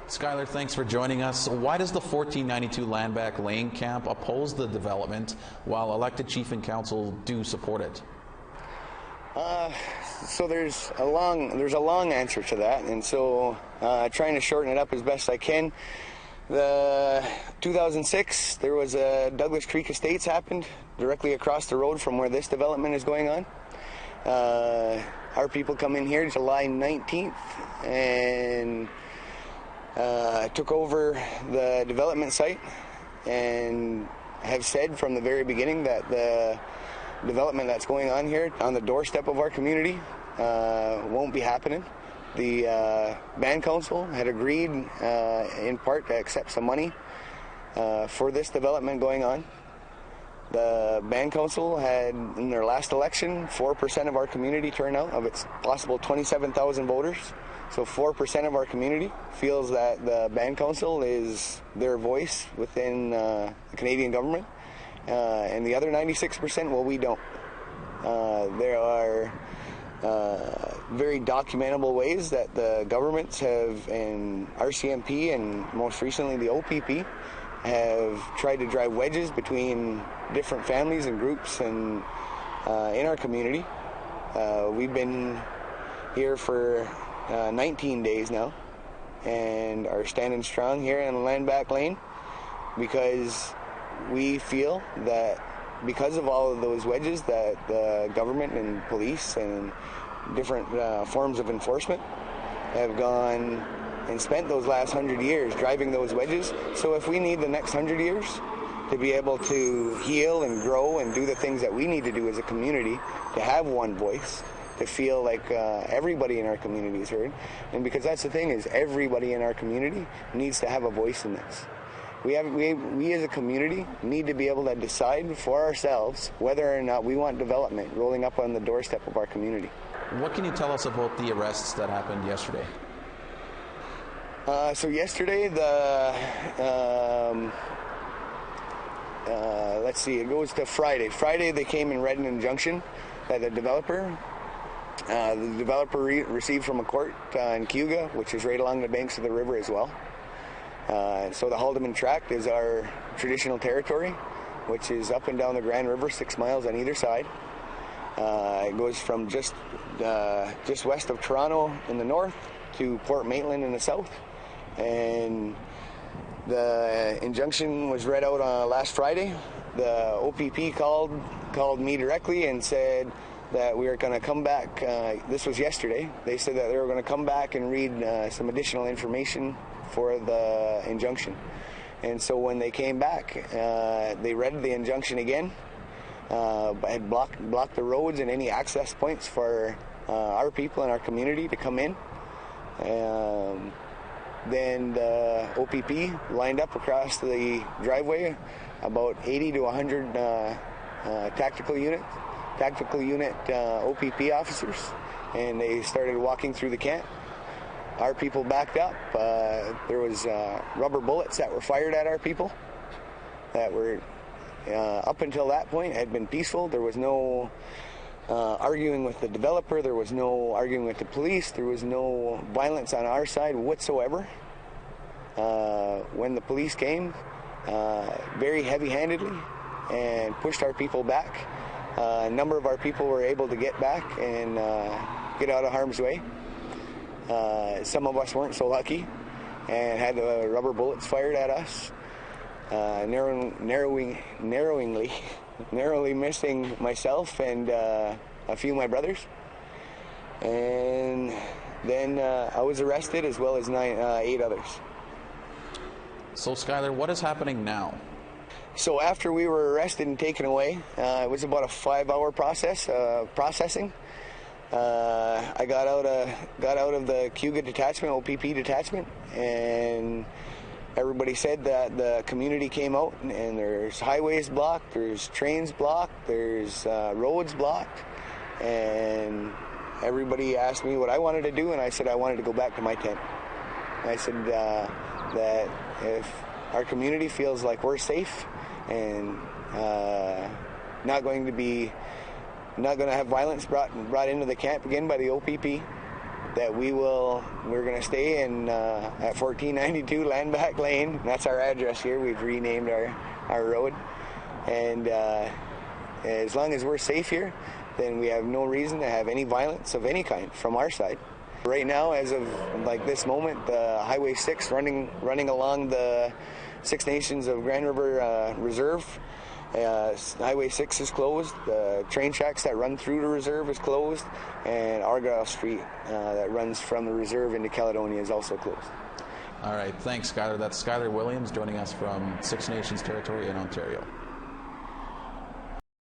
Skyler, thanks for joining us. Why does the 1492 Landback Lane camp oppose the development while elected chief and council do support it? So there's a long answer to that, and so trying to shorten it up as best I can. The 2006, there was a Douglas Creek Estates happened directly across the road from where this development is going on. Our people come in here July 19th and took over the development site and have said from the very beginning that the development that's going on here on the doorstep of our community won't be happening. The band council had agreed in part to accept some money for this development going on. The band council had, in their last election, 4% of our community turnout of its possible 27,000 voters. So 4% of our community feels that the band council is their voice within the Canadian government. And the other 96%, well, we don't. There are very documentable ways that the governments have, and RCMP and most recently the OPP, have tried to drive wedges between different families and groups and in our community. We've been here for 19 days now and are standing strong here in Landback Lane because we feel that because of all of those wedges that the government and police and different forms of enforcement have gone and spent those last 100 years driving those wedges. So if we need the next 100 years to be able to heal and grow and do the things that we need to do as a community, to have one voice, to feel like everybody in our community is heard, and because that's the thing, is everybody in our community needs to have a voice in this. We as a community need to be able to decide for ourselves whether or not we want development rolling up on the doorstep of our community. What can you tell us about the arrests that happened yesterday? So yesterday, let's see, it goes to Friday. Friday they came and read an injunction that the developer received from a court in Cayuga, which is right along the banks of the river as well. So the Haldeman Tract is our traditional territory, which is up and down the Grand River, 6 miles on either side. It goes from just west of Toronto in the north to Port Maitland in the south. And the injunction was read out last Friday. The OPP called me directly and said that we were going to come back. This was yesterday. They said that they were going to come back and read some additional information for the injunction. And so when they came back, they read the injunction again, had blocked the roads and any access points for our people in our community to come in. Then the OPP lined up across the driveway about 80 to 100 tactical unit OPP officers, and they started walking through the camp. Our people backed up. There was rubber bullets that were fired at our people that were, up until that point, had been peaceful. There was no arguing with the developer. There was no arguing with the police. There was no violence on our side whatsoever. When the police came, very heavy-handedly, and pushed our people back, a number of our people were able to get back and get out of harm's way. Some of us weren't so lucky and had the rubber bullets fired at us, narrowly missing myself and a few of my brothers. And then I was arrested, as well as 8 others. So, Skyler, what is happening now? So after we were arrested and taken away, it was about a 5-hour processing. I got out of the Cayuga detachment, OPP detachment, and everybody said that the community came out and there's highways blocked, there's trains blocked, there's roads blocked, and everybody asked me what I wanted to do, and I said I wanted to go back to my tent. I said that if our community feels like we're safe and not going to have violence brought into the camp again by the OPP, that we're going to stay in at 1492 Landback Lane. That's our address here. We've renamed our road. And as long as we're safe here, then we have no reason to have any violence of any kind from our side. Right now, as of like this moment, Highway 6 running along the Six Nations of Grand River Reserve. Highway 6 is closed. The train tracks that run through the reserve is closed, and Argyle Street that runs from the reserve into Caledonia is also closed. All right, thanks, Skyler. That's Skyler Williams joining us from Six Nations territory in Ontario.